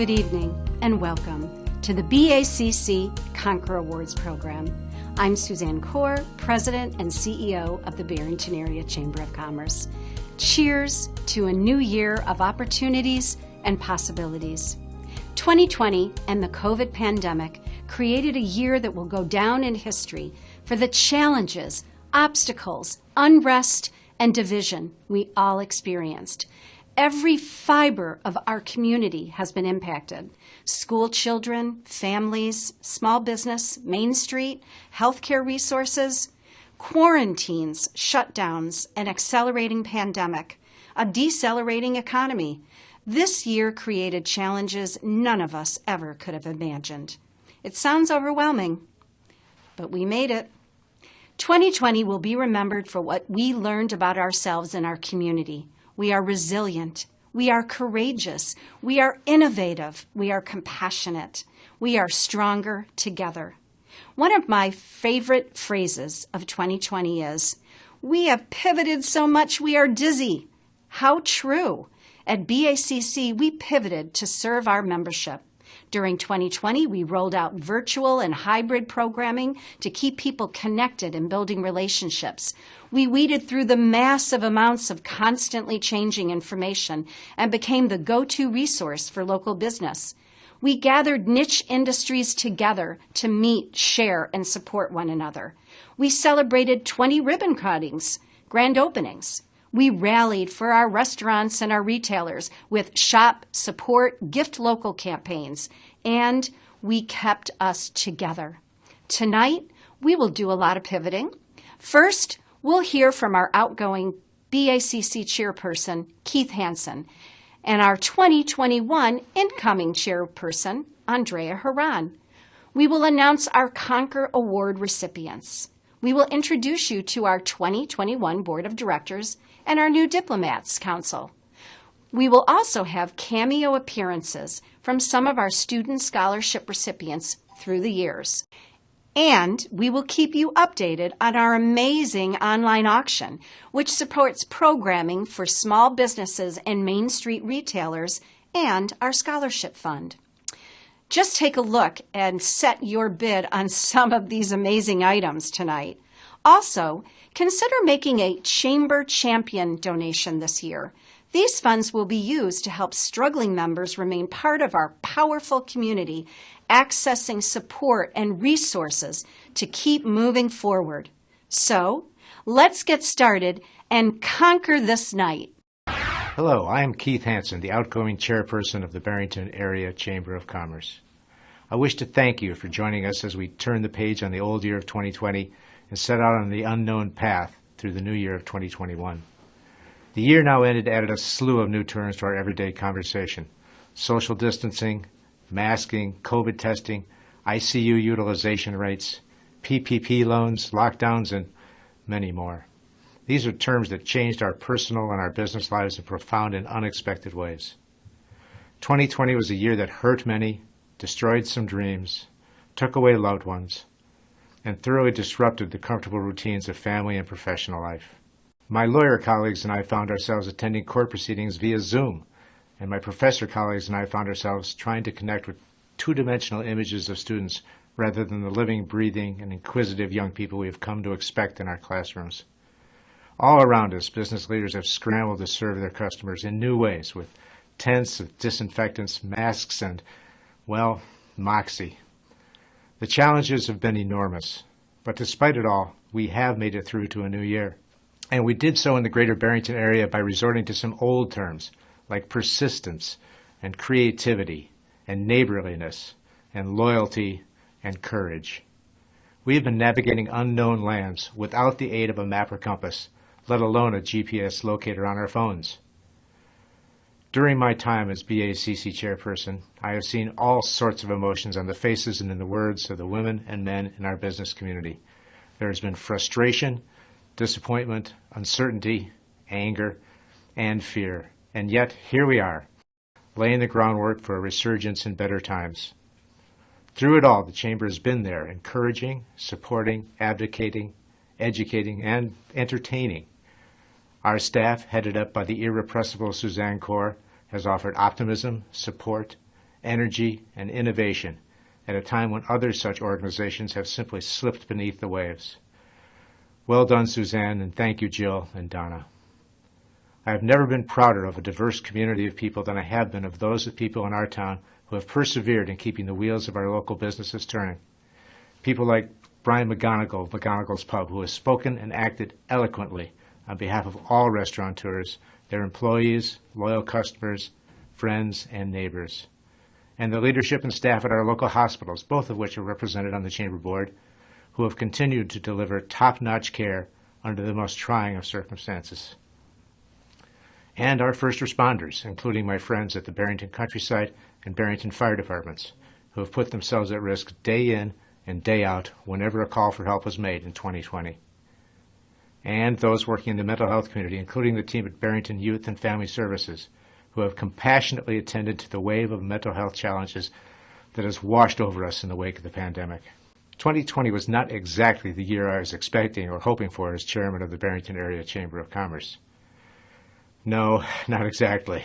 Good evening and welcome to the BACC Conquer Awards program. I'm Suzanne Corr, President and CEO of the Barrington Area Chamber of Commerce. Cheers to a new year of opportunities and possibilities. 2020 and the COVID pandemic created a year that will go down in history for the challenges, obstacles, unrest, and division we all experienced. Every fiber of our community has been impacted. School children, families, small business, Main Street, healthcare resources, quarantines, shutdowns, an accelerating pandemic, a decelerating economy. This year created challenges none of us ever could have imagined. It sounds overwhelming, but we made it. 2020 will be remembered for what we learned about ourselves and our community. We are resilient. We are courageous. We are innovative. We are compassionate. We are stronger together. One of my favorite phrases of 2020 is, "We have pivoted so much we are dizzy." How true. At BACC, we pivoted to serve our membership. During 2020, we rolled out virtual and hybrid programming to keep people connected and building relationships. We weeded through the massive amounts of constantly changing information and became the go-to resource for local business. We gathered niche industries together to meet, share, and support one another. We celebrated 20 ribbon cuttings, grand openings. We rallied for our restaurants and our retailers with shop, support, gift local campaigns, and we kept us together. Tonight, we will do a lot of pivoting. First, we'll hear from our outgoing BACC Chairperson, Keith Hanson, and our 2021 incoming Chairperson, Andrea Herran. We will announce our Conquer Award recipients. We will introduce you to our 2021 Board of Directors and our new Diplomats Council. We will also have cameo appearances from some of our student scholarship recipients through the years. And we will keep you updated on our amazing online auction, which supports programming for small businesses and Main Street retailers and our scholarship fund. Just take a look and set your bid on some of these amazing items tonight. Also, consider making a Chamber Champion donation this year. These funds will be used to help struggling members remain part of our powerful community, accessing support and resources to keep moving forward. So, let's get started and conquer this night. Hello, I am Keith Hanson, the outgoing Chairperson of the Barrington Area Chamber of Commerce. I wish to thank you for joining us as we turn the page on the old year of 2020 and set out on the unknown path through the new year of 2021. The year now ended added a slew of new terms to our everyday conversation: social distancing, masking, COVID testing, ICU utilization rates, PPP loans, lockdowns, and many more. These are terms that changed our personal and our business lives in profound and unexpected ways. 2020 was a year that hurt many, destroyed some dreams, took away loved ones, and thoroughly disrupted the comfortable routines of family and professional life. My lawyer colleagues and I found ourselves attending court proceedings via Zoom, and my professor colleagues and I found ourselves trying to connect with two-dimensional images of students rather than the living, breathing, and inquisitive young people we have come to expect in our classrooms. All around us, business leaders have scrambled to serve their customers in new ways with tents of disinfectants, masks, and, well, moxie. The challenges have been enormous, but despite it all, we have made it through to a new year. And we did so in the greater Barrington area by resorting to some old terms like persistence and creativity and neighborliness and loyalty and courage. We have been navigating unknown lands without the aid of a map or compass, let alone a GPS locator on our phones. During my time as BACC Chairperson, I have seen all sorts of emotions on the faces and in the words of the women and men in our business community. There has been frustration, disappointment, uncertainty, anger, and fear. And yet, here we are, laying the groundwork for a resurgence in better times. Through it all, the Chamber has been there, encouraging, supporting, advocating, educating, and entertaining. Our staff, headed up by the irrepressible Suzanne Corr, has offered optimism, support, energy, and innovation at a time when other such organizations have simply slipped beneath the waves. Well done, Suzanne, and thank you, Jill and Donna. I have never been prouder of a diverse community of people than I have been of those of people in our town who have persevered in keeping the wheels of our local businesses turning. People like Brian McGonigal of McGonigal's Pub, who has spoken and acted eloquently on behalf of all restaurateurs, their employees, loyal customers, friends, and neighbors. And the leadership and staff at our local hospitals, both of which are represented on the Chamber Board, who have continued to deliver top-notch care under the most trying of circumstances. And our first responders, including my friends at the Barrington Countryside and Barrington Fire Departments, who have put themselves at risk day in and day out whenever a call for help was made in 2020. And those working in the mental health community, including the team at Barrington Youth and Family Services, who have compassionately attended to the wave of mental health challenges that has washed over us in the wake of the pandemic. 2020 was not exactly the year I was expecting or hoping for as chairman of the Barrington Area Chamber of Commerce. No, not exactly.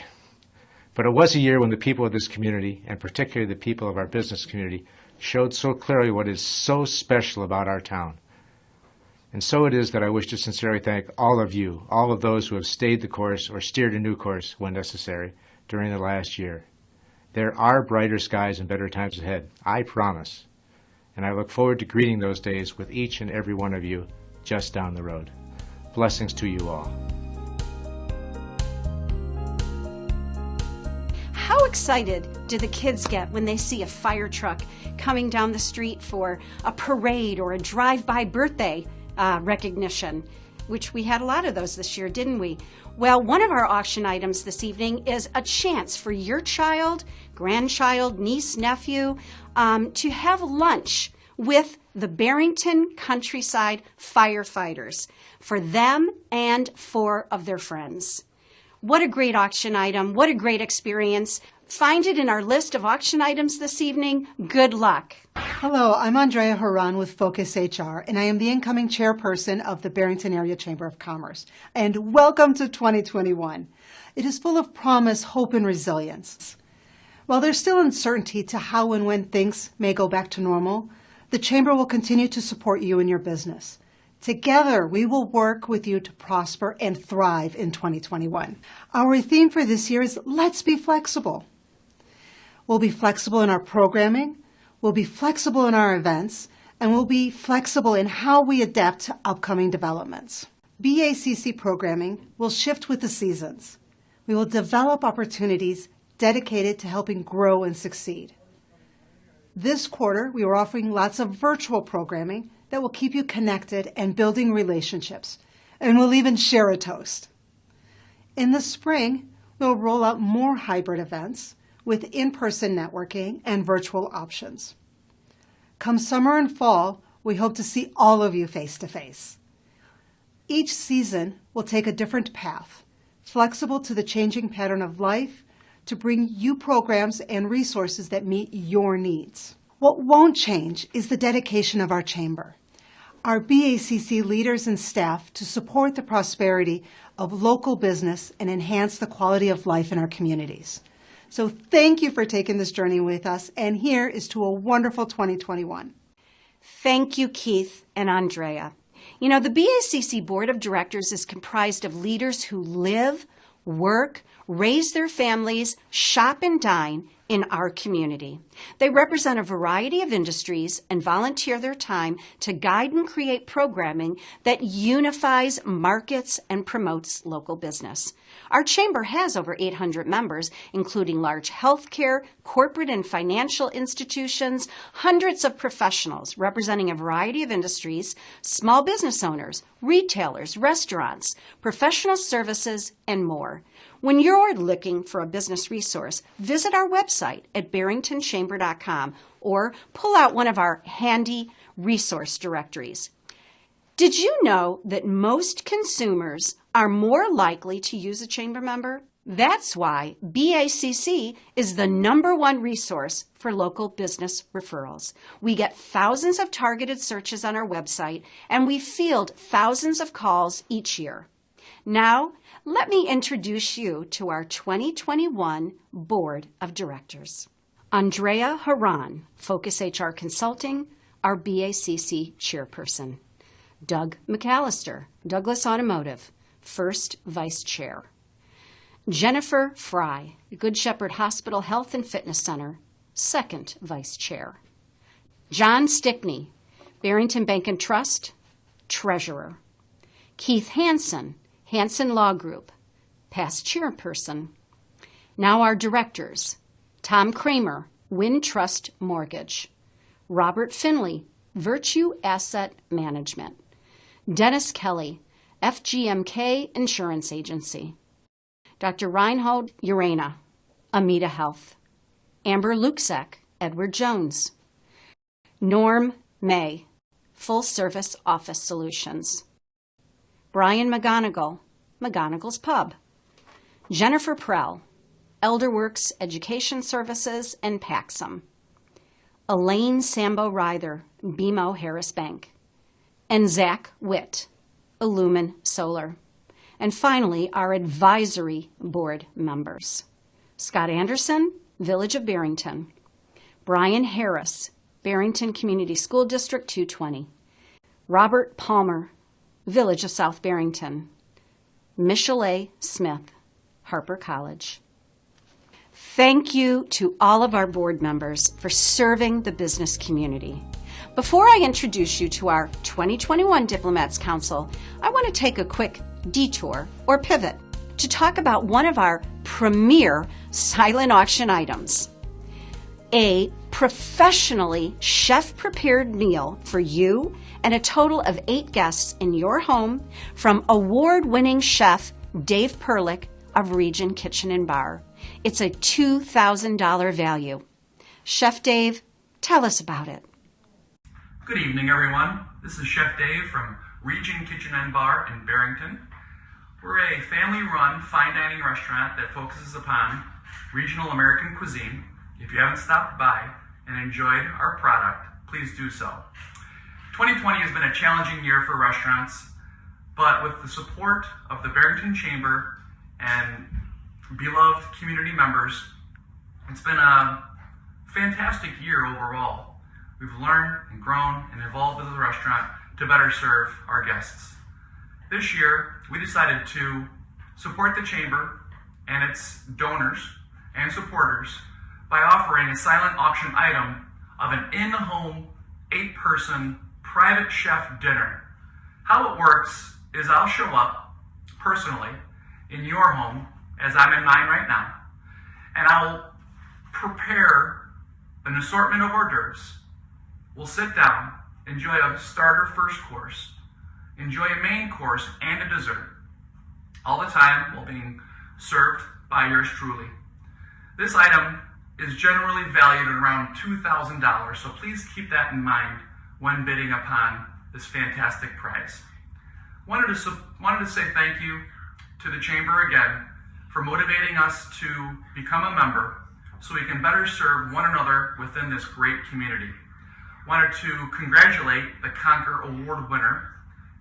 But it was a year when the people of this community, and particularly the people of our business community, showed so clearly what is so special about our town. And so it is that I wish to sincerely thank all of you, all of those who have stayed the course or steered a new course when necessary during the last year. There are brighter skies and better times ahead, I promise. And I look forward to greeting those days with each and every one of you just down the road. Blessings to you all. How excited do the kids get when they see a fire truck coming down the street for a parade or a drive-by birthday recognition, which we had a lot of those this year, didn't we? Well, one of our auction items this evening is a chance for your child, grandchild, niece, nephew, to have lunch with the Barrington Countryside firefighters for them and 4 of their friends. What a great auction item. What a great experience. Find it in our list of auction items this evening. Good luck. Hello, I'm Andrea Herran with Focus HR, and I am the incoming chairperson of the Barrington Area Chamber of Commerce. And welcome to 2021. It is full of promise, hope, and resilience. While there's still uncertainty to how and when things may go back to normal, the Chamber will continue to support you in your business. Together, we will work with you to prosper and thrive in 2021. Our theme for this year is Let's Be Flexible. We'll be flexible in our programming, we'll be flexible in our events, and we'll be flexible in how we adapt to upcoming developments. BACC programming will shift with the seasons. We will develop opportunities dedicated to helping grow and succeed. This quarter, we are offering lots of virtual programming that will keep you connected and building relationships, and we'll even share a toast. In the spring, we'll roll out more hybrid events with in-person networking and virtual options. Come summer and fall, we hope to see all of you face-to-face. Each season will take a different path, flexible to the changing pattern of life, to bring you programs and resources that meet your needs. What won't change is the dedication of our chamber, our BACC leaders and staff to support the prosperity of local business and enhance the quality of life in our communities. So thank you for taking this journey with us, and here is to a wonderful 2021. Thank you, Keith and Andrea. You know, the BACC Board of Directors is comprised of leaders who live, work, raise their families, shop, and dine in our community. They represent a variety of industries and volunteer their time to guide and create programming that unifies markets and promotes local business. Our chamber has over 800 members, including large healthcare, corporate and financial institutions, hundreds of professionals representing a variety of industries, small business owners, retailers, restaurants, professional services, and more. When you're looking for a business resource, visit our website at barringtonchamber.com or pull out one of our handy resource directories. Did you know that most consumers are more likely to use a chamber member? That's why BACC is the #1 resource for local business referrals. We get thousands of targeted searches on our website, and we field thousands of calls each year. Now, let me introduce you to our 2021 Board of Directors. Andrea Herran, Focus HR Consulting, our BACC Chairperson. Doug McAllister, Douglas Automotive, First Vice Chair. Jennifer Fry, Good Shepherd Hospital Health and Fitness Center, Second Vice Chair. John Stickney, Barrington Bank and Trust, Treasurer. Keith Hanson, Hanson Law Group, past Chairperson. Now our directors: Tom Kramer, Wintrust Mortgage. Robert Finley, Virtue Asset Management. Dennis Kelly, FGMK Insurance Agency. Dr. Reinhold Urena, Amita Health. Amber Luczak, Edward Jones. Norm May, Full Service Office Solutions. Brian McGonigal, McGonigal's Pub. Jennifer Prell, Elderworks Education Services and Paxum. Elaine Sambo Ryther, BMO Harris Bank. And Zach Witt, Illumin Solar. And finally, our advisory board members: Scott Anderson, Village of Barrington. Brian Harris, Barrington Community School District 220. Robert Palmer, Village of South Barrington. Michelle Smith, Harper College. Thank you to all of our board members for serving the business community. Before I introduce you to our 2021 Diplomats Council, I want to take a quick detour or pivot to talk about one of our premier silent auction items: a professionally chef-prepared meal for you and a total of 8 guests in your home from award-winning chef Dave Perlick of Region Kitchen and Bar. It's a $2,000 value. Chef Dave, tell us about it. Good evening, everyone. This is Chef Dave from Region Kitchen and Bar in Barrington. We're a family-run fine dining restaurant that focuses upon regional American cuisine. If you haven't stopped by and enjoyed our product, please do so. 2020 has been a challenging year for restaurants, but with the support of the Barrington Chamber and beloved community members, it's been a fantastic year overall. We've learned and grown and evolved as a restaurant to better serve our guests. This year, we decided to support the Chamber and its donors and supporters by offering a silent auction item of an in-home 8-person private chef dinner. How it works is I'll show up personally in your home, as I'm in mine right now, and I'll prepare an assortment of hors d'oeuvres. We'll sit down, enjoy a starter first course, enjoy a main course and a dessert, all the time while being served by yours truly. This item is generally valued at around $2,000, so please keep that in mind when bidding upon this fantastic prize. Wanted to say thank you to the Chamber again for motivating us to become a member so we can better serve one another within this great community. Wanted to congratulate the Conquer Award winner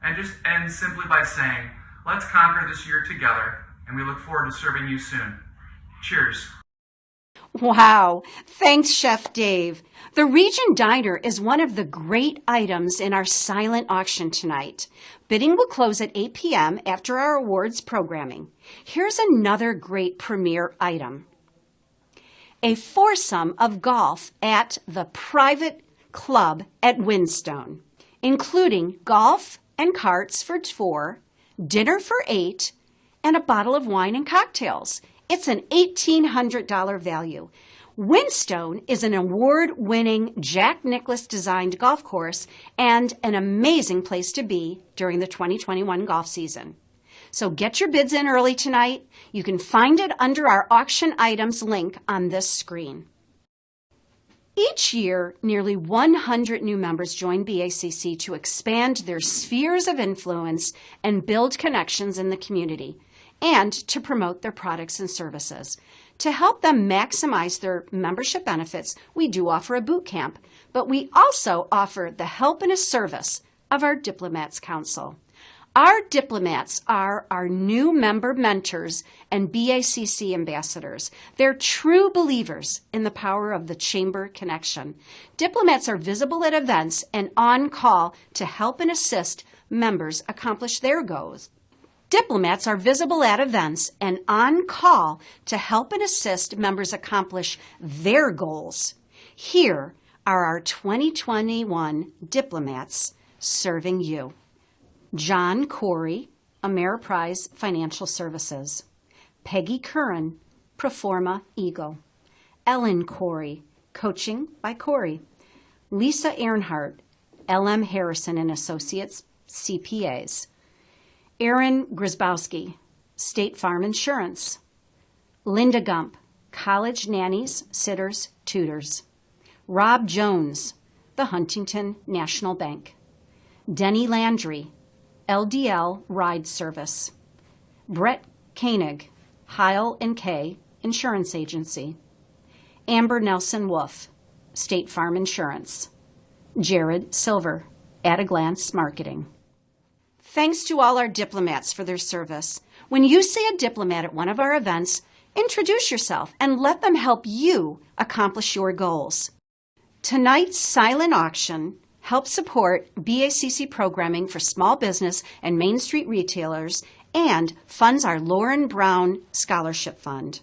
and just end simply by saying, let's conquer this year together, and we look forward to serving you soon. Cheers. Wow. Thanks, Chef Dave. The Region Diner is one of the great items in our silent auction tonight. Bidding will close at 8 p.m. after our awards programming. Here's another great premier item: a foursome of golf at the private club at Wynstone, including golf and carts for 4, dinner for 8, and a bottle of wine and cocktails. It's an $1,800 value. Wynstone is an award-winning Jack Nicklaus-designed golf course and an amazing place to be during the 2021 golf season. So get your bids in early tonight. You can find it under our auction items link on this screen. Each year, nearly 100 new members join BACC to expand their spheres of influence and build connections in the community, and to promote their products and services. To help them maximize their membership benefits, we do offer a boot camp, but we also offer the help and a service of our Diplomats Council. Our diplomats are our new member mentors and BACC ambassadors. They're true believers in the power of the chamber connection. Diplomats are visible at events and on call to help and assist members accomplish their goals. Diplomats are visible at events and on call to help and assist members accomplish their goals. Here are our 2021 diplomats serving you. John Corr, Ameriprise Financial Services. Peggy Curran, Proforma Eagle. Ellen Corr, Coaching by Corr. Lisa Earnhardt, L.M. Harrison and Associates, CPAs. Aaron Grzybowski, State Farm Insurance. Linda Gump, College Nannies, Sitters, Tutors. Rob Jones, the Huntington National Bank. Denny Landry, LDL Ride Service. Brett Koenig, Heil & K Insurance Agency. Amber Nelson Wolf, State Farm Insurance. Jared Silver, At a Glance Marketing. Thanks to all our diplomats for their service. When you see a diplomat at one of our events, introduce yourself and let them help you accomplish your goals. Tonight's silent auction helps support BACC programming for small business and Main Street retailers and funds our Lauren Brown Scholarship Fund.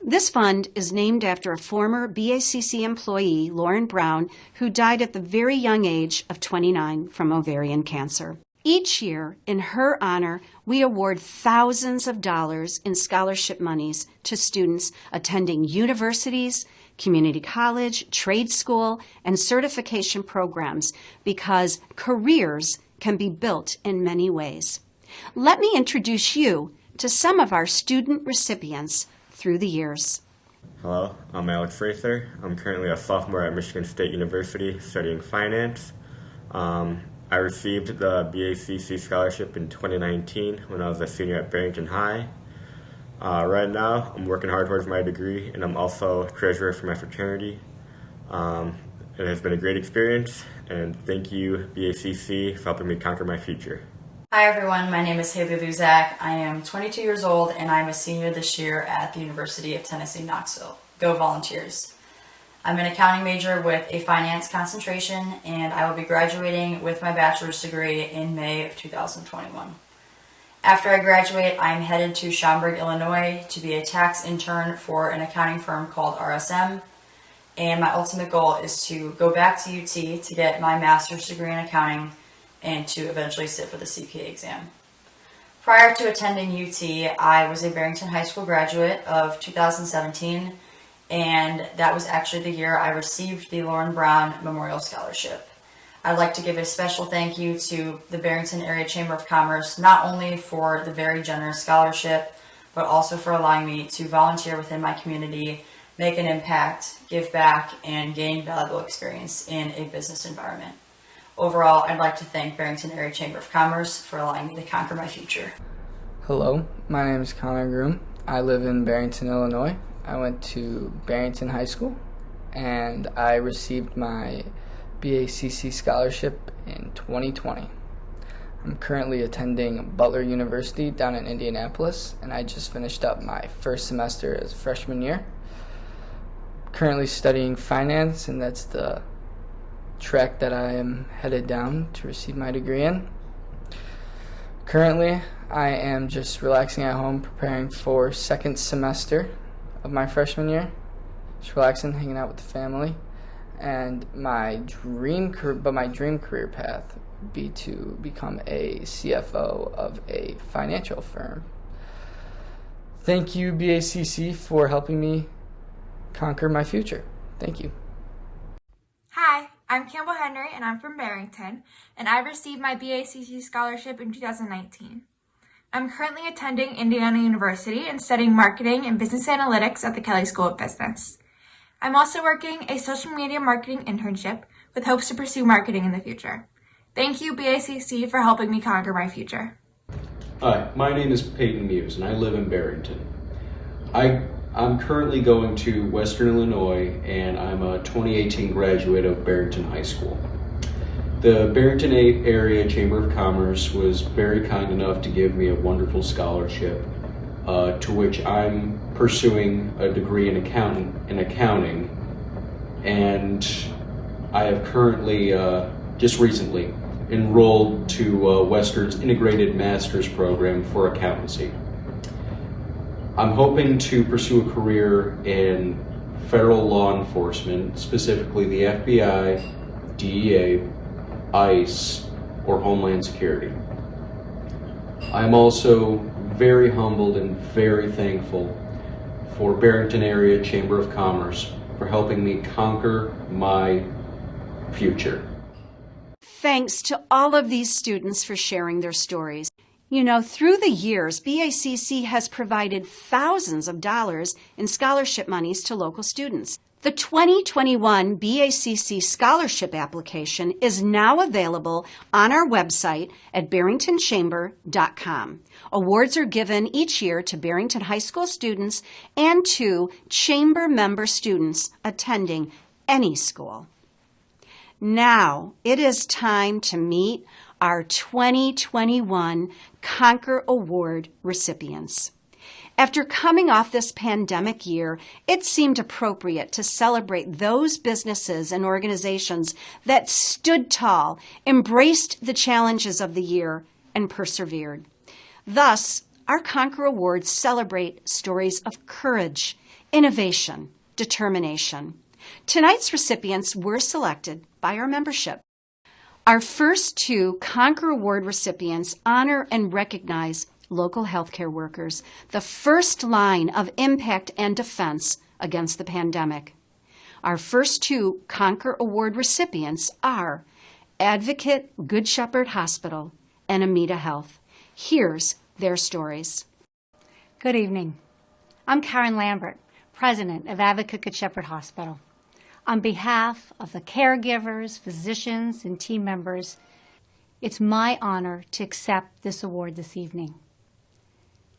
This fund is named after a former BACC employee, Lauren Brown, who died at the very young age of 29 from ovarian cancer. Each year, in her honor, we award thousands of dollars in scholarship monies to students attending universities, community college, trade school, and certification programs because careers can be built in many ways. Let me introduce you to some of our student recipients through the years. Hello, I'm Alex Fraser. I'm currently a sophomore at Michigan State University studying finance. I received the BACC scholarship in 2019 when I was a senior at Barrington High. Right now, I'm working hard towards my degree, and I'm also treasurer for my fraternity. It has been a great experience, and thank you, BACC, for helping me conquer my future. Hi everyone, my name is Luczak. I am 22 years old, and I'm a senior this year at the University of Tennessee, Knoxville. Go Volunteers! I'm an accounting major with a finance concentration, and I will be graduating with my bachelor's degree in May of 2021. After I graduate, I'm headed to Schaumburg, Illinois to be a tax intern for an accounting firm called RSM, and my ultimate goal is to go back to UT to get my master's degree in accounting and to eventually sit for the CPA exam. Prior to attending UT, I was a Barrington High School graduate of 2017, and that was actually the year I received the Lauren Brown Memorial Scholarship. I'd like to give a special thank you to the Barrington Area Chamber of Commerce, not only for the very generous scholarship, but also for allowing me to volunteer within my community, make an impact, give back, and gain valuable experience in a business environment. Overall, I'd like to thank Barrington Area Chamber of Commerce for allowing me to conquer my future. Hello, my name is Connor Groom. I live in Barrington, Illinois. I went to Barrington High School, and I received my BACC scholarship in 2020. I'm currently attending Butler University down in Indianapolis, and I just finished up my first semester as a freshman year. Currently studying finance, and that's the track that I am headed down to receive my degree in. Currently, I am just relaxing at home, preparing for second semester of my freshman year. Just relaxing, hanging out with the family. And my dream career path would be to become a CFO of a financial firm. Thank you, BACC, for helping me conquer my future. Thank you. Hi, I'm Campbell Henry, and I'm from Barrington, and I received my BACC scholarship in 2019. I'm currently attending Indiana University and studying marketing and business analytics at the Kelley School of Business. I'm also working a social media marketing internship with hopes to pursue marketing in the future. Thank you, BACC, for helping me conquer my future. Hi, my name is Peyton Muse, and I live in Barrington. I'm currently going to Western Illinois, and I'm a 2018 graduate of Barrington High School. The Barrington Area Chamber of Commerce was very kind enough to give me a wonderful scholarship, to which I'm pursuing a degree in accounting, and I have currently, just recently, enrolled to Western's Integrated Master's Program for Accountancy. I'm hoping to pursue a career in federal law enforcement, specifically the FBI, DEA, ICE, or Homeland Security. I'm also very humbled and very thankful for Barrington Area Chamber of Commerce for helping me conquer my future. Thanks to all of these students for sharing their stories. You know, through the years, BACC has provided thousands of dollars in scholarship monies to local students. The 2021 BACC scholarship application is now available on our website at barringtonchamber.com. Awards are given each year to Barrington High School students and to Chamber member students attending any school. Now it is time to meet our 2021 Conquer Award recipients. After coming off this pandemic year, it seemed appropriate to celebrate those businesses and organizations that stood tall, embraced the challenges of the year, and persevered. Thus, our Conquer Awards celebrate stories of courage, innovation, determination. Tonight's recipients were selected by our membership. Our first two Conquer Award recipients honor and recognize local healthcare workers, the first line of impact and defense against the pandemic. Our first two Conquer Award recipients are Advocate Good Shepherd Hospital and Amita Health. Here's their stories. Good evening. I'm Karen Lambert, President of Advocate Good Shepherd Hospital. On behalf of the caregivers, physicians, and team members, it's my honor to accept this award this evening.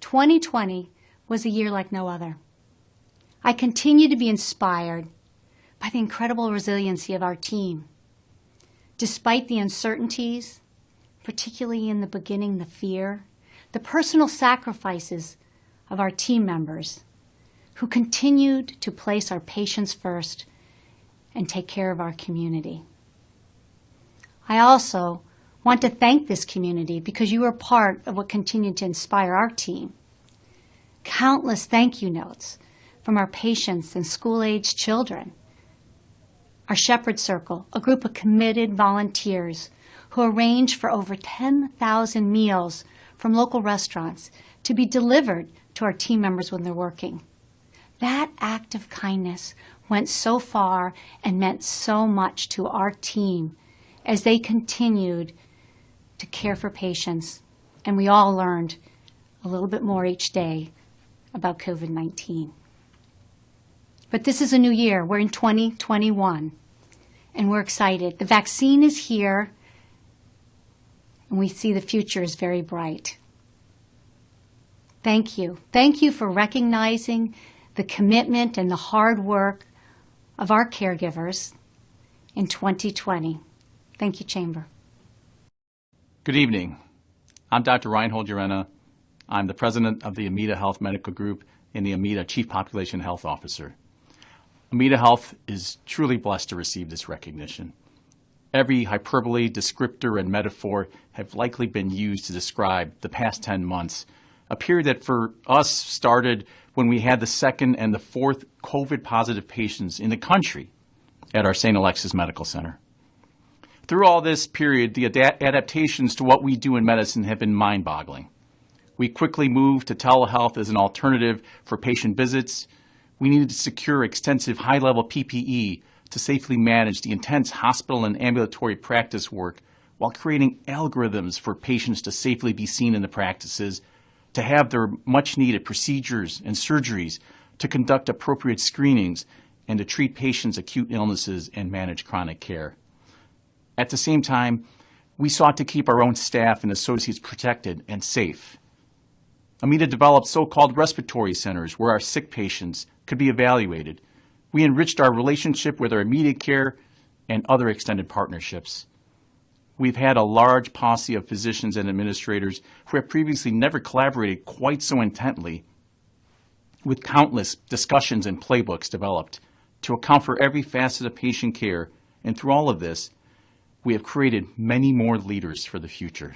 2020 was a year like no other. I continue to be inspired by the incredible resiliency of our team. Despite the uncertainties, particularly in the beginning, the fear, the personal sacrifices of our team members who continued to place our patients first and take care of our community. I also want to thank this community because you were part of what continued to inspire our team. Countless thank you notes from our patients and school-aged children. Our Shepherd Circle, a group of committed volunteers who arranged for over 10,000 meals from local restaurants to be delivered to our team members when they're working. That act of kindness went so far and meant so much to our team as they continued to care for patients, and we all learned a little bit more each day about COVID-19. But this is a new year. We're in 2021, and we're excited. The vaccine is here, and we see the future is very bright. Thank you. Thank you for recognizing the commitment and the hard work of our caregivers in 2020. Thank you, Chamber. Good evening. I'm Dr. Reinhold Urena. I'm the president of the Amita Health Medical Group and the Amita Chief Population Health Officer. Amita Health is truly blessed to receive this recognition. Every hyperbole, descriptor, and metaphor have likely been used to describe the past 10 months, a period that for us started when we had the second and the fourth COVID-positive patients in the country at our St. Alexis Medical Center. Through all this period, the adaptations to what we do in medicine have been mind-boggling. We quickly moved to telehealth as an alternative for patient visits. We needed to secure extensive high-level PPE to safely manage the intense hospital and ambulatory practice work while creating algorithms for patients to safely be seen in the practices, to have their much-needed procedures and surgeries, to conduct appropriate screenings, and to treat patients' acute illnesses and manage chronic care. At the same time, we sought to keep our own staff and associates protected and safe. Amita developed so-called respiratory centers where our sick patients could be evaluated. We enriched our relationship with our immediate care and other extended partnerships. we've had a large posse of physicians and administrators who have previously never collaborated quite so intently, with countless discussions and playbooks developed to account for every facet of patient care. And through all of this, we have created many more leaders for the future.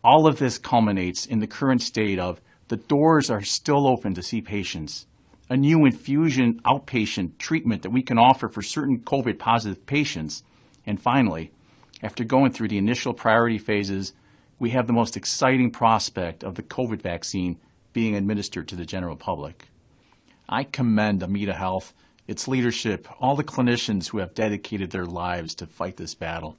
All of this culminates in the current state of the doors are still open to see patients, a new infusion outpatient treatment that we can offer for certain COVID-positive patients, and finally, after going through the initial priority phases, we have the most exciting prospect of the COVID vaccine being administered to the general public. I commend Amita Health, its leadership, all the clinicians who have dedicated their lives to fight this battle.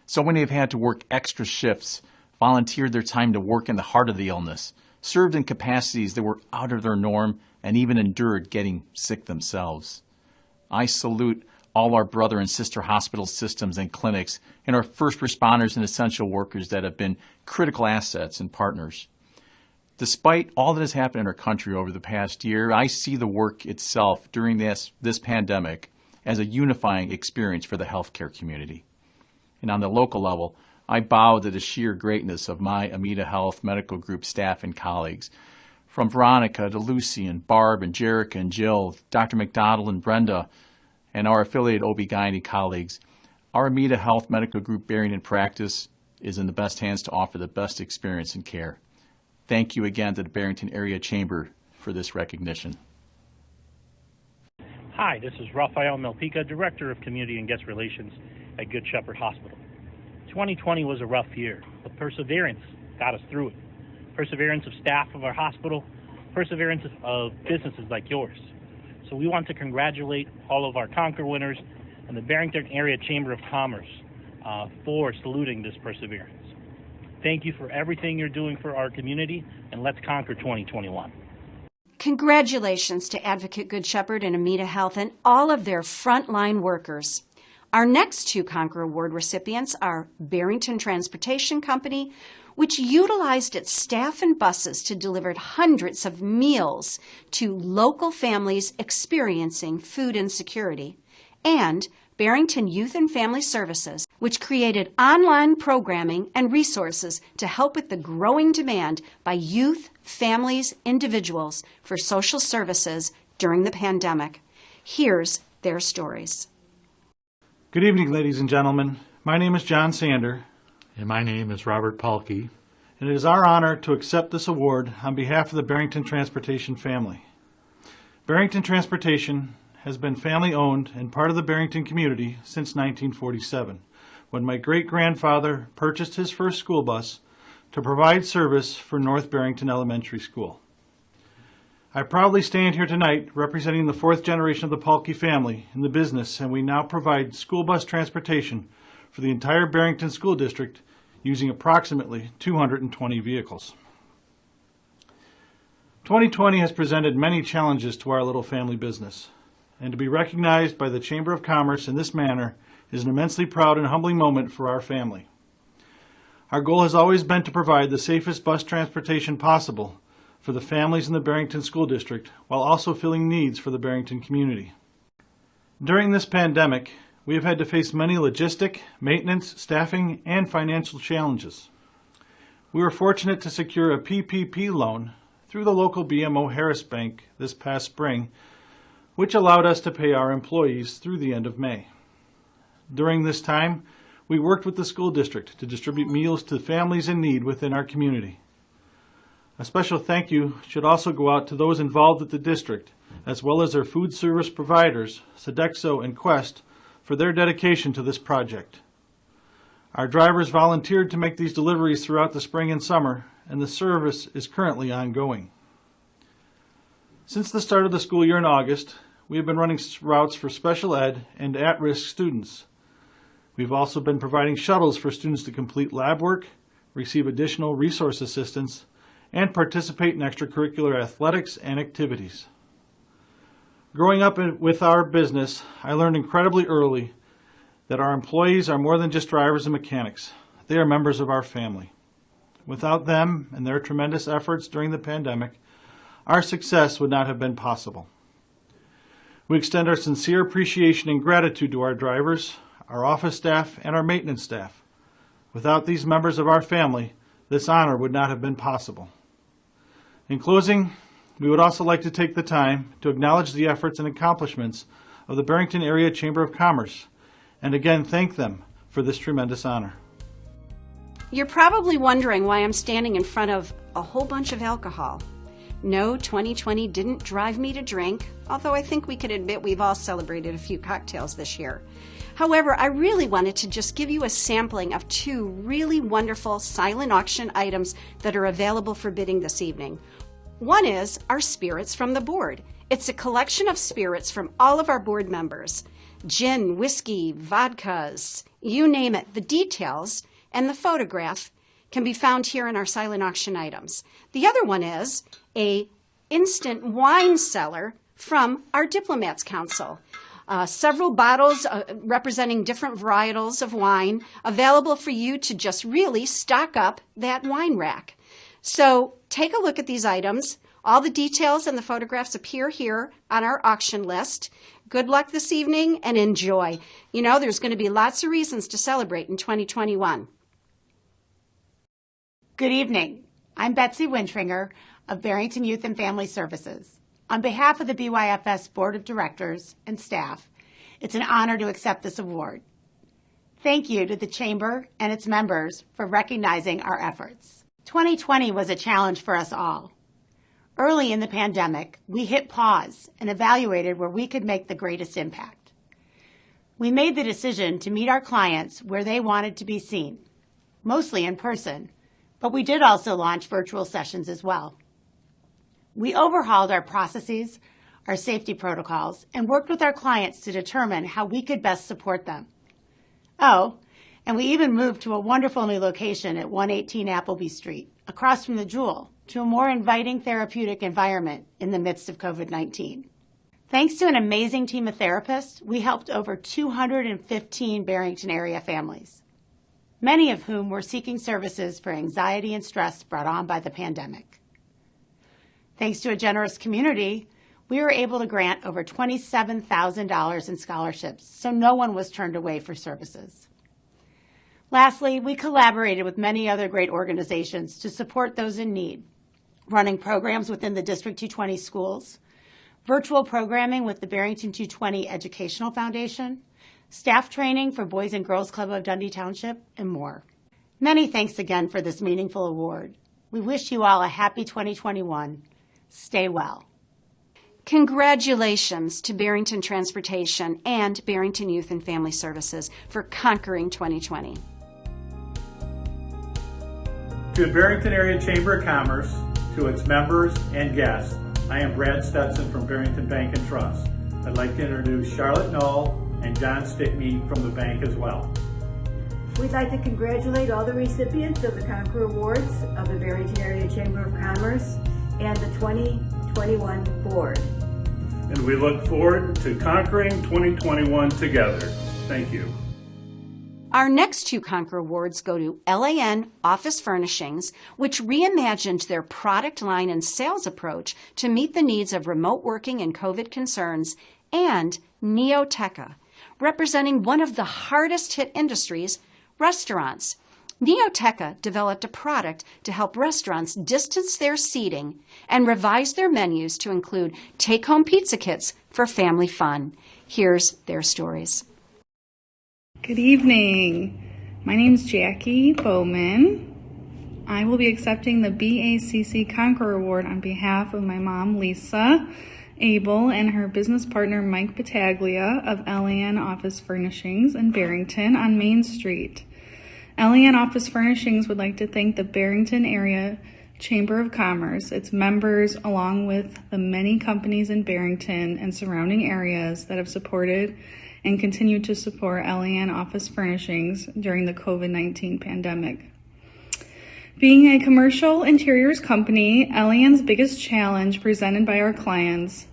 So many have had to work extra shifts, volunteered their time to work in the heart of the illness, served in capacities that were out of their norm, and even endured getting sick themselves. I salute all our brother and sister hospital systems and clinics and our first responders and essential workers that have been critical assets and partners. Despite all that has happened in our country over the past year, I see the work itself during this pandemic as a unifying experience for the healthcare community. And on the local level, I bow to the sheer greatness of my Amita Health Medical Group staff and colleagues, from Veronica to Lucy and Barb and Jerica and Jill, Dr. McDonald and Brenda, and our affiliated OB-GYN colleagues. Our Amita Health Medical Group Barrington practice is in the best hands to offer the best experience and care. Thank you again to the Barrington Area Chamber for this recognition. Hi, this is Rafael Melpica, Director of Community and Guest Relations at Good Shepherd Hospital. 2020 was a rough year, but perseverance got us through it. Perseverance of staff of our hospital, perseverance of businesses like yours. So we want to congratulate all of our Conquer winners and the Barrington Area Chamber of Commerce for saluting this perseverance. Thank you for everything you're doing for our community, and let's conquer 2021. Congratulations to Advocate Good Shepherd and Amita Health and all of their frontline workers. Our next two Conquer Award recipients are Barrington Transportation Company, which utilized its staff and buses to deliver hundreds of meals to local families experiencing food insecurity, and Barrington Youth and Family Services, which created online programming and resources to help with the growing demand by youth, families, individuals for social services during the pandemic. Here's their stories. Good evening, ladies and gentlemen. My name is John Sander. And my name is Robert Palke. And it is our honor to accept this award on behalf of the Barrington Transportation family. Barrington Transportation has been family-owned and part of the Barrington community since 1947, when my great-grandfather purchased his first school bus to provide service for North Barrington Elementary School. I proudly stand here tonight representing the fourth generation of the Palke family in the business, and we now provide school bus transportation for the entire Barrington School District using approximately 220 vehicles. 2020 has presented many challenges to our little family business, and to be recognized by the Chamber of Commerce in this manner is an immensely proud and humbling moment for our family. Our goal has always been to provide the safest bus transportation possible for the families in the Barrington School District, while also filling needs for the Barrington community. During this pandemic, we have had to face many logistic, maintenance, staffing, and financial challenges. We were fortunate to secure a PPP loan through the local BMO Harris Bank this past spring, which allowed us to pay our employees through the end of May. During this time, we worked with the school district to distribute meals to families in need within our community. A special thank you should also go out to those involved at the district, as well as their food service providers, Sodexo and Quest, for their dedication to this project. Our drivers volunteered to make these deliveries throughout the spring and summer, and the service is currently ongoing. Since the start of the school year in August, we have been running routes for special ed and at-risk students. We've also been providing shuttles for students to complete lab work, receive additional resource assistance, and participate in extracurricular athletics and activities. Growing up with our business, I learned incredibly early that our employees are more than just drivers and mechanics. They are members of our family. Without them and their tremendous efforts during the pandemic, our success would not have been possible. We extend our sincere appreciation and gratitude to our drivers, our office staff, and our maintenance staff Without these members of our family, this honor would not have been possible. In closing, we would also like to take the time to acknowledge the efforts and accomplishments of the Barrington Area Chamber of Commerce, and again thank them for this tremendous honor. You're probably wondering why I'm standing in front of a whole bunch of alcohol. No, 2020 didn't drive me to drink, although I think we could admit we've all celebrated a few cocktails this year. However, I really wanted to just give you a sampling of two really wonderful silent auction items that are available for bidding this evening. One is our Spirits from the Board. It's a collection of spirits from all of our board members. Gin, whiskey, vodkas, you name it. The details and the photograph can be found here in our silent auction items. The other one is a instant wine cellar from our Diplomats Council. Several bottles representing different varietals of wine available for you to just really stock up that wine rack. So take a look at these items. All the details and the photographs appear here on our auction list. Good luck this evening and enjoy. You know, there's going to be lots of reasons to celebrate in 2021. Good evening. I'm Betsy Wintringer of Barrington Youth and Family Services. On behalf of the BYFS Board of Directors and staff, it's an honor to accept this award. Thank you to the Chamber and its members for recognizing our efforts. 2020 was a challenge for us all. Early in the pandemic, we hit pause and evaluated where we could make the greatest impact. We made the decision to meet our clients where they wanted to be seen, mostly in person, but we did also launch virtual sessions as well. We overhauled our processes, our safety protocols, and worked with our clients to determine how we could best support them. Oh, and we even moved to a wonderful new location at 118 Appleby Street, across from the Jewel, to a more inviting therapeutic environment in the midst of COVID-19. Thanks to an amazing team of therapists, we helped over 215 Barrington area families, many of whom were seeking services for anxiety and stress brought on by the pandemic. Thanks to a generous community, we were able to grant over $27,000 in scholarships, so no one was turned away for services. Lastly, we collaborated with many other great organizations to support those in need, running programs within the District 220 schools, virtual programming with the Barrington 220 Educational Foundation, staff training for Boys and Girls Club of Dundee Township, and more. Many thanks again for this meaningful award. We wish you all a happy 2021. Stay well. Congratulations to Barrington Transportation and Barrington Youth and Family Services for conquering 2020. To the Barrington Area Chamber of Commerce, to its members and guests, I am Brad Stetson from Barrington Bank and Trust. I'd like to introduce Charlotte Knoll and John Stickney from the bank as well. We'd like to congratulate all the recipients of the Conquer Awards of the Barrington Area Chamber of Commerce and the 2021 board. And we look forward to conquering 2021 together. Thank you. Our next two Conquer Awards go to L.A.N. Office Furnishings, which reimagined their product line and sales approach to meet the needs of remote working and COVID concerns, and NeoTeca, representing one of the hardest hit industries, restaurants. NeoTeca developed a product to help restaurants distance their seating and revise their menus to include take-home pizza kits for family fun. Here's their stories. Good evening. My name is Jackie Bowman. I will be accepting the BACC Conquer Award on behalf of my mom, Lisa Abel, and her business partner, Mike Battaglia of L.A.N. Office Furnishings in Barrington on Main Street. L.A.N. Office Furnishings would like to thank the Barrington Area Chamber of Commerce, its members, along with the many companies in Barrington and surrounding areas that have supported and continue to support L.A.N. Office Furnishings during the COVID-19 pandemic. Being a commercial interiors company, L.A.N.'s biggest challenge presented by our clients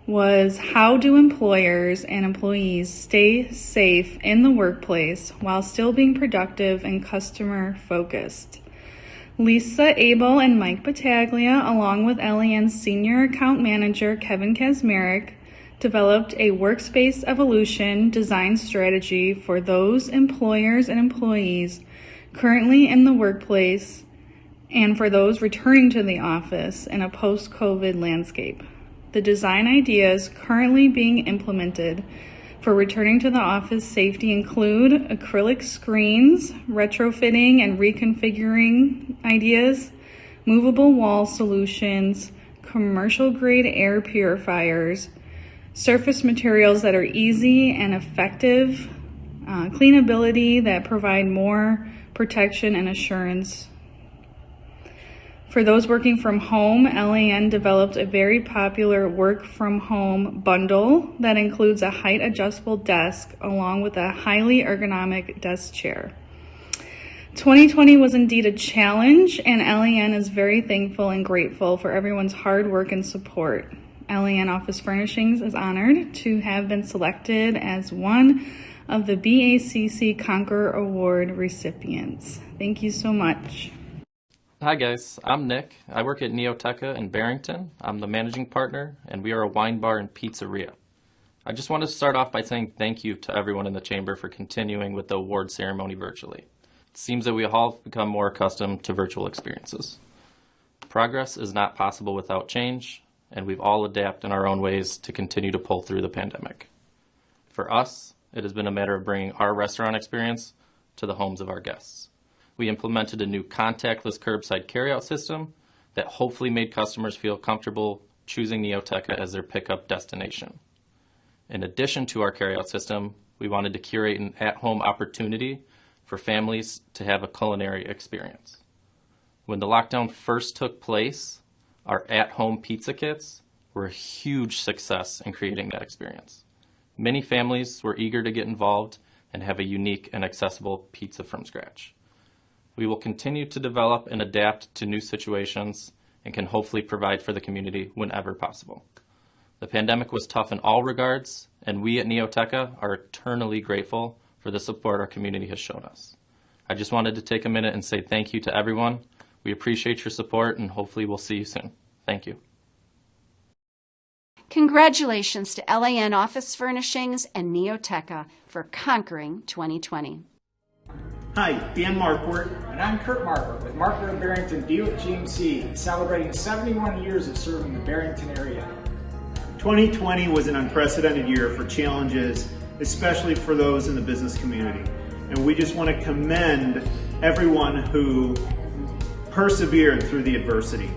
was how do employers and employees stay safe in the workplace while still being productive and customer focused. Lisa Abel and Mike Battaglia, along with L.A.N.'s senior account manager Kevin Kazmarek, developed a workspace evolution design strategy for those employers and employees currently in the workplace and for those returning to the office in a post-COVID landscape. The design ideas currently being implemented for returning to the office safety include acrylic screens, retrofitting and reconfiguring ideas, movable wall solutions, commercial grade air purifiers, surface materials that are easy and effective, cleanability that provide more protection and assurance. For those working from home, L.A.N developed a very popular work from home bundle that includes a height adjustable desk along with a highly ergonomic desk chair. 2020 was indeed a challenge, and L.A.N is very thankful and grateful for everyone's hard work and support. L.A.N Office Furnishings is honored to have been selected as one of the BACC Conquer Award recipients. Thank you so much. Hi guys, I'm Nick. I work at NeoTeca in Barrington. I'm the managing partner, and we are a wine bar and pizzeria. I just want to start off by saying thank you to everyone in the chamber for continuing with the award ceremony virtually. It seems that we all have become more accustomed to virtual experiences. Progress is not possible without change, and we've all adapted in our own ways to continue to pull through the pandemic. For us, it has been a matter of bringing our restaurant experience to the homes of our guests. We implemented a new contactless curbside carryout system that hopefully made customers feel comfortable choosing NeoTeca as their pickup destination. In addition to our carryout system, we wanted to curate an at-home opportunity for families to have a culinary experience. When the lockdown first took place, our at-home pizza kits were a huge success in creating that experience. Many families were eager to get involved and have a unique and accessible pizza from scratch. We will continue to develop and adapt to new situations and can hopefully provide for the community whenever possible. The pandemic was tough in all regards, and we at NeoTeca are eternally grateful for the support our community has shown us. I just wanted to take a minute and say thank you to everyone. We appreciate your support, and hopefully we'll see you soon. Thank you. Congratulations to L.A.N Office Furnishings and NeoTeca for conquering 2020. Hi, Dan Marquardt. And I'm Kurt Marquardt with Marquardt Barrington Buick GMC, celebrating 71 years of serving the Barrington area. 2020 was an unprecedented year for challenges, especially for those in the business community. And we just want to commend everyone who persevered through the adversity.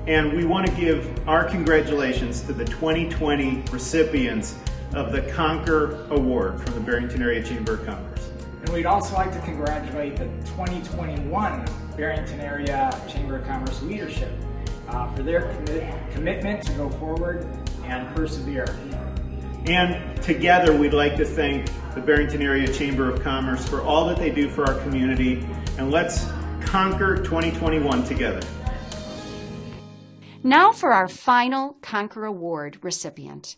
And we want to give our congratulations to the 2020 recipients of the Conquer Award from the Barrington Area Chamber of Commerce. And we'd also like to congratulate the 2021 Barrington Area Chamber of Commerce leadership for their commitment to go forward and persevere. And together we'd like to thank the Barrington Area Chamber of Commerce for all that they do for our community. And let's conquer 2021 together. Now for our final Conquer Award recipient,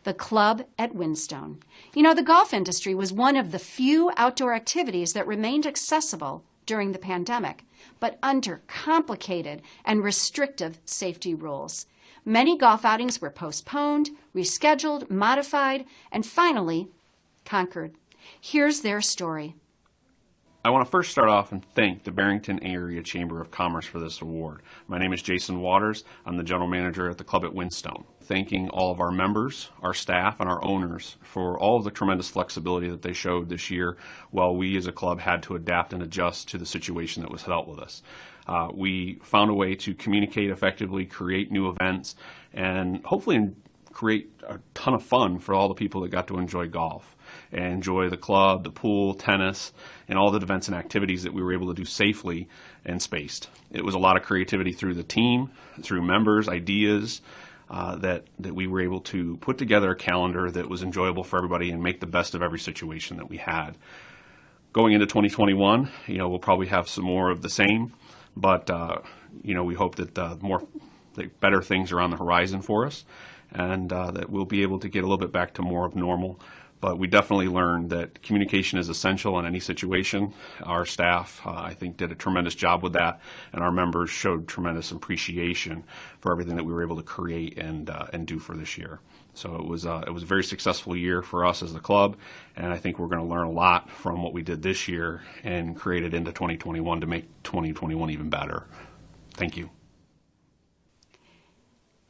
the club at Wynstone. You know, the golf industry was one of the few outdoor activities that remained accessible during the pandemic, but under complicated and restrictive safety rules. Many golf outings were postponed, rescheduled, modified, and finally conquered. Here's their story. I want to first start off and thank the Barrington Area Chamber of Commerce for this award. My name is Jason Waters. I'm the general manager at the club at Wynstone. Thanking all of our members, our staff, and our owners for all of the tremendous flexibility that they showed this year while we as a club had to adapt and adjust to the situation that was dealt with us. We found a way to communicate effectively, create new events, and hopefully create a ton of fun for all the people that got to enjoy golf and enjoy the club, the pool, tennis, and all the events and activities that we were able to do safely and spaced. It was a lot of creativity through the team, through members, ideas, that we were able to put together a calendar that was enjoyable for everybody and make the best of every situation that we had. Going into 2021, we'll probably have some more of the same, but we hope that better things are on the horizon for us, and that we'll be able to get a little bit back to more of normal. But we definitely learned that communication is essential in any situation. Our staff, I think, did a tremendous job with that, and our members showed tremendous appreciation for everything that we were able to create and do for this year. So it was a very successful year for us as the club, and I think we're going to learn a lot from what we did this year and create it into 2021 to make 2021 even better. Thank you.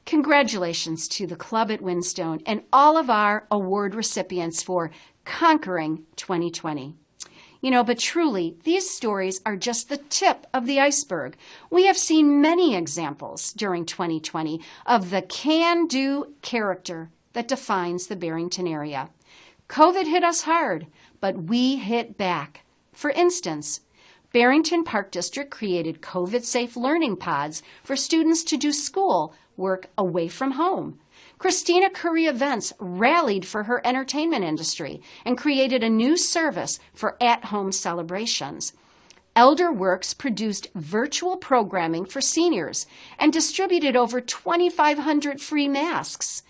Congratulations to the club at Wynstone and all of our award recipients for conquering 2020. But truly, these stories are just the tip of the iceberg. We have seen many examples during 2020 of the can-do character that defines the Barrington area. COVID hit us hard, but we hit back. For instance, Barrington Park District created COVID-safe learning pods for students to do school work away from home. Christina Curry Events rallied for her entertainment industry and created a new service for at-home celebrations. Elder Works produced virtual programming for seniors and distributed over 2,500 free masks.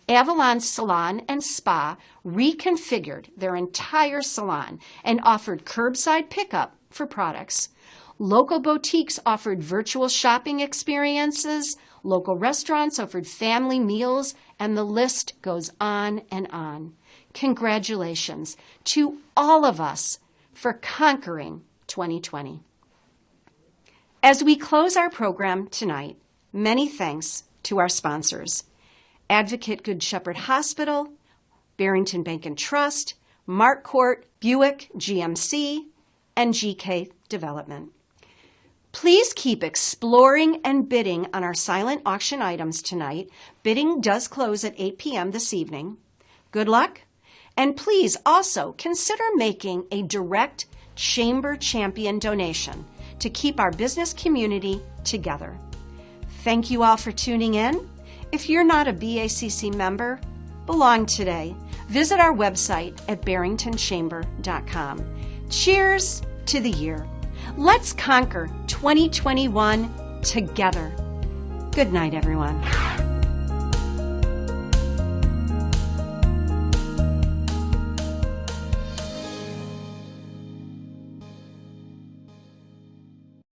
Avalon Salon and Spa reconfigured their entire salon and offered curbside pickup for products. Local boutiques offered virtual shopping experiences. Local restaurants offered family meals, and the list goes on and on. Congratulations to all of us for conquering 2020. As we close our program tonight, many thanks to our sponsors: Advocate Good Shepherd Hospital, Barrington Bank and Trust, Marquardt, Buick, GMC, and GK Development. Please keep exploring and bidding on our silent auction items tonight. Bidding does close at 8 p.m. this evening. Good luck, and please also consider making a direct Chamber Champion donation to keep our business community together. Thank you all for tuning in. If you're not a BACC member, belong today. Visit our website at barringtonchamber.com. Cheers to the year. Let's conquer 2021 together. Good night, everyone.